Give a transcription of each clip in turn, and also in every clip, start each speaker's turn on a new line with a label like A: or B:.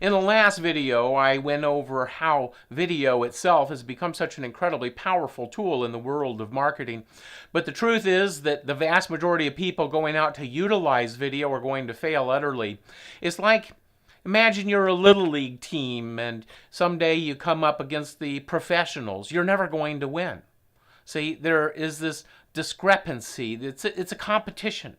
A: In the last video, I went over how video itself has become such an incredibly powerful tool in the world of marketing. But the truth is that the vast majority of people going out to utilize video are going to fail utterly. It's like, imagine you're a little league team and someday you come up against the professionals. You're never going to win. See, there is this discrepancy. It's a competition.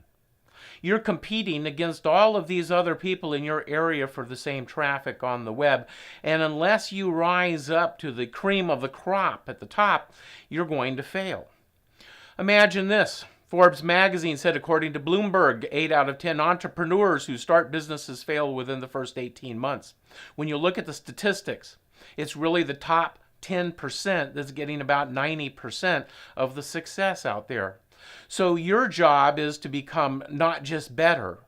A: You're competing against all of these other people in your area for the same traffic on the web. And unless you rise up to the cream of the crop at the top, you're going to fail. Imagine this. Forbes magazine said, according to Bloomberg, 8 out of 10 entrepreneurs who start businesses fail within the first 18 months. When you look at the statistics, it's really the top 10% that's getting about 90% of the success out there. So your job is to become not just better,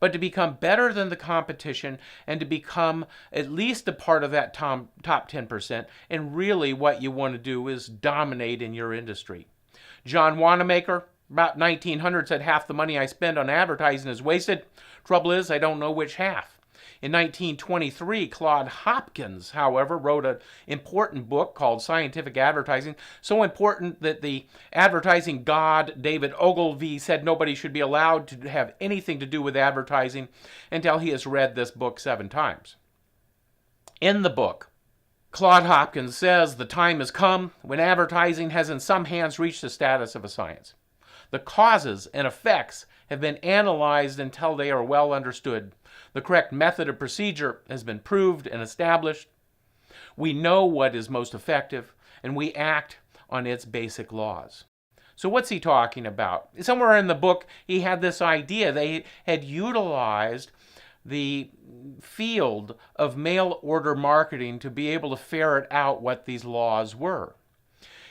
A: but to become better than the competition and to become at least a part of that top 10%. And really what you want to do is dominate in your industry. John Wanamaker, about 1900, said, half the money I spend on advertising is wasted. Trouble is, I don't know which half. In 1923, Claude Hopkins, however, wrote an important book called Scientific Advertising, so important that the advertising god David Ogilvy said nobody should be allowed to have anything to do with advertising until he has read this book 7 times. In the book, Claude Hopkins says the time has come when advertising has in some hands reached the status of a science. The causes and effects have been analyzed until they are well understood. The correct method of procedure has been proved and established. We know what is most effective, and we act on its basic laws. So what's he talking about? Somewhere in the book, he had this idea. They had utilized the field of mail order marketing to be able to ferret out what these laws were.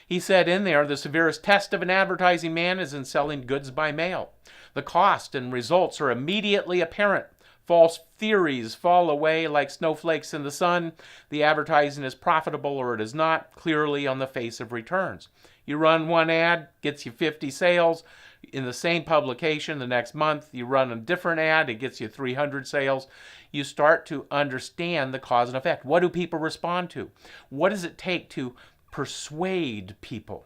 A: He said in there, the severest test of an advertising man is in selling goods by mail. The cost and results are immediately apparent. False theories fall away like snowflakes in the sun. The advertising is profitable or it is not, clearly on the face of returns. You run one ad, gets you 50 sales. In the same publication the next month, you run a different ad, it gets you 300 sales. You start to understand the cause and effect. What do people respond to? What does it take to persuade people?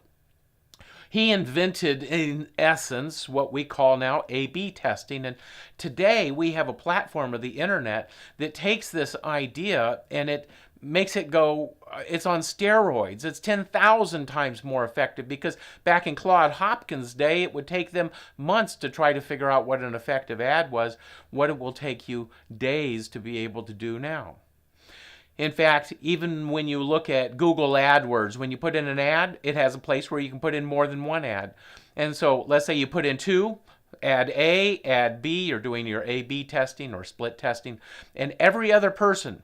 A: He invented, in essence, what we call now A/B testing. And today we have a platform of the internet that takes this idea and it makes it go, it's on steroids. It's 10,000 times more effective, because back in Claude Hopkins' day, it would take them months to try to figure out what an effective ad was, what it will take you days to be able to do now. In fact, even when you look at Google AdWords, when you put in an ad, it has a place where you can put in more than one ad. And so let's say you put in 2, ad A, ad B, you're doing your A/B testing or split testing, and every other person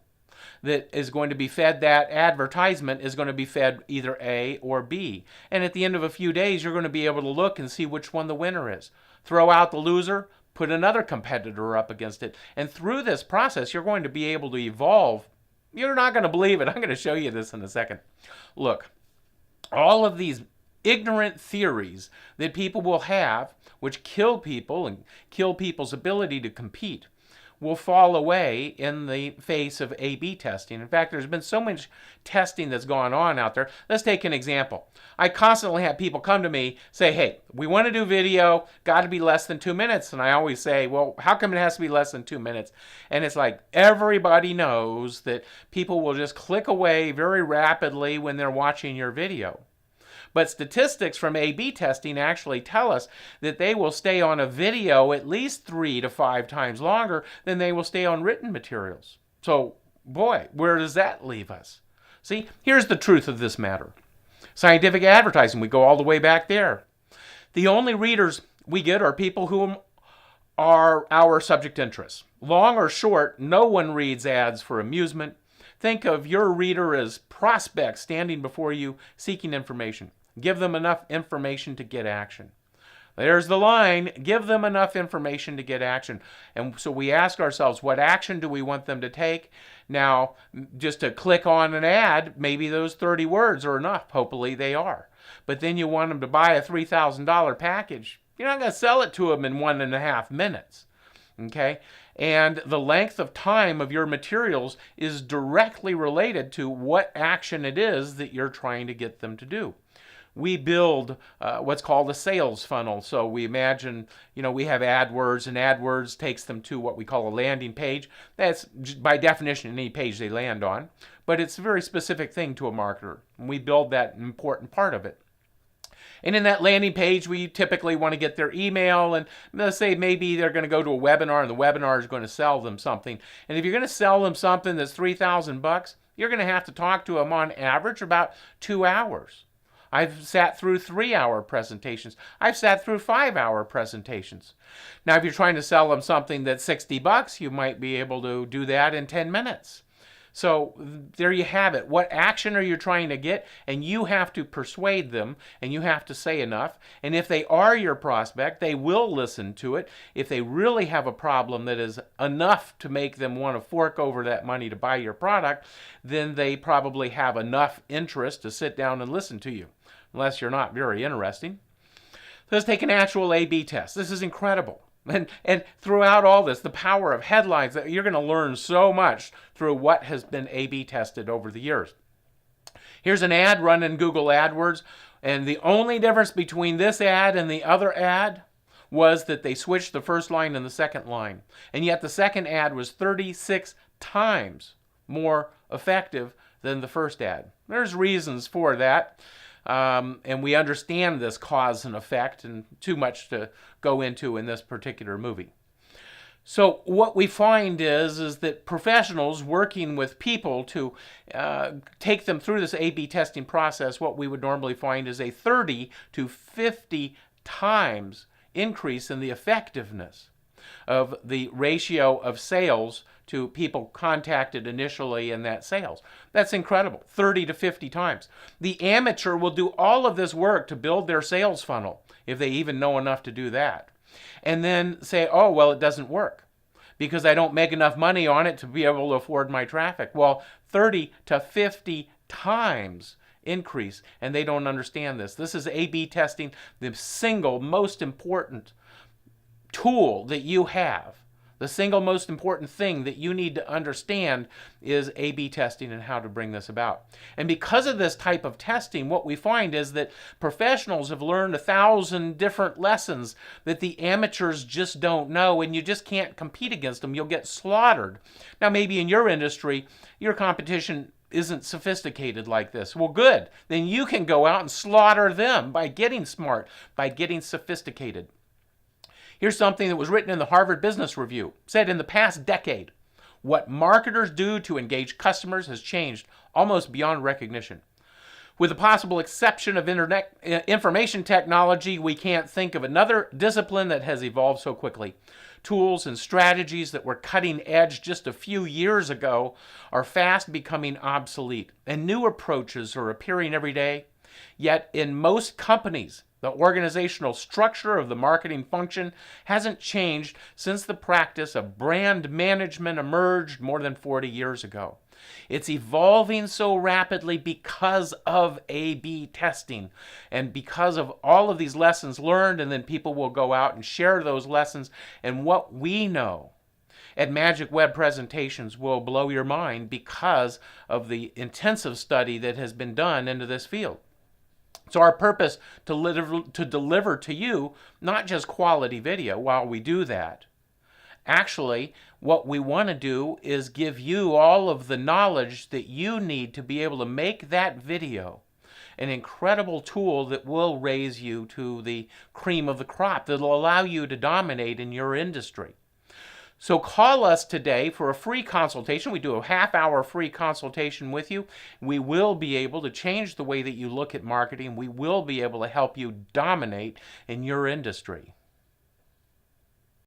A: that is going to be fed that advertisement is going to be fed either A or B. And at the end of a few days, you're going to be able to look and see which one the winner is. Throw out the loser, put another competitor up against it. And through this process, you're going to be able to evolve. You're not going to believe it. I'm going to show you this in a second. Look, all of these ignorant theories that people will have, which kill people and kill people's ability to compete, will fall away in the face of A/B testing. In fact, there's been so much testing that's gone on out there. Let's take an example. I constantly have people come to me, say, hey, we want to do video, got to be less than 2 minutes. And I always say, well, how come it has to be less than 2 minutes? And it's like, everybody knows that people will just click away very rapidly when they're watching your video. But statistics from A/B testing actually tell us that they will stay on a video at least 3 to 5 times longer than they will stay on written materials. So, boy, where does that leave us? See, here's the truth of this matter. Scientific advertising, we go all the way back there. The only readers we get are people who are our subject interests. Long or short, no one reads ads for amusement. Think of your reader as prospects standing before you seeking information. Give them enough information to get action. There's the line. Give them enough information to get action. And so we ask ourselves, what action do we want them to take? Now, just to click on an ad, maybe those 30 words are enough. Hopefully they are. But then you want them to buy a $3,000 package. You're not going to sell it to them in 1.5 minutes. Okay? And the length of time of your materials is directly related to what action it is that you're trying to get them to do. We build what's called a sales funnel. So we imagine, we have AdWords, and AdWords takes them to what we call a landing page. That's by definition any page they land on, but it's a very specific thing to a marketer. And we build that important part of it. And in that landing page, we typically want to get their email, and let's say maybe they're going to go to a webinar, and the webinar is going to sell them something. And if you're going to sell them something that's $3,000, you're going to have to talk to them on average about 2 hours. I've sat through 3-hour presentations. I've sat through 5-hour presentations. Now, if you're trying to sell them something that's $60, you might be able to do that in 10 minutes. So there you have it. What action are you trying to get? And you have to persuade them, and you have to say enough. And if they are your prospect, they will listen to it. If they really have a problem that is enough to make them want to fork over that money to buy your product, then they probably have enough interest to sit down and listen to you, unless you're not very interesting. Let's take an actual A/B test. This is incredible. And throughout all this, the power of headlines, you're going to learn so much through what has been A/B tested over the years. Here's an ad run in Google AdWords, and the only difference between this ad and the other ad was that they switched the first line and the second line. And yet the second ad was 36 times more effective than the first ad. There's reasons for that. And we understand this cause and effect, and too much to go into in this particular movie. So what we find is that professionals working with people to take them through this A/B testing process, what we would normally find is a 30 to 50 times increase in the effectiveness of the ratio of sales to people contacted initially in that sales. That's incredible, 30 to 50 times. The amateur will do all of this work to build their sales funnel, if they even know enough to do that, and then say, oh, well, it doesn't work because I don't make enough money on it to be able to afford my traffic. Well, 30 to 50 times increase, and they don't understand this. This is A/B testing, the single most important tool that you have. The single most important thing that you need to understand is A/B testing and how to bring this about. And because of this type of testing, what we find is that professionals have learned 1,000 different lessons that the amateurs just don't know, and you just can't compete against them. You'll get slaughtered. Now, maybe in your industry, your competition isn't sophisticated like this. Well, good. Then you can go out and slaughter them by getting smart, by getting sophisticated. Here's something that was written in the Harvard Business Review. It said, in the past decade, what marketers do to engage customers has changed almost beyond recognition. With the possible exception of information technology, we can't think of another discipline that has evolved so quickly. Tools and strategies that were cutting edge just a few years ago are fast becoming obsolete, and new approaches are appearing every day. Yet in most companies, the organizational structure of the marketing function hasn't changed since the practice of brand management emerged more than 40 years ago. It's evolving so rapidly because of A/B testing and because of all of these lessons learned, and then people will go out and share those lessons. And what we know at Magic Web Presentations will blow your mind because of the intensive study that has been done into this field. So our purpose to deliver to you not just quality video while we do that. Actually, what we want to do is give you all of the knowledge that you need to be able to make that video an incredible tool that will raise you to the cream of the crop, that will allow you to dominate in your industry. So call us today for a free consultation. We do a half-hour free consultation with you. We will be able to change the way that you look at marketing. We will be able to help you dominate in your industry.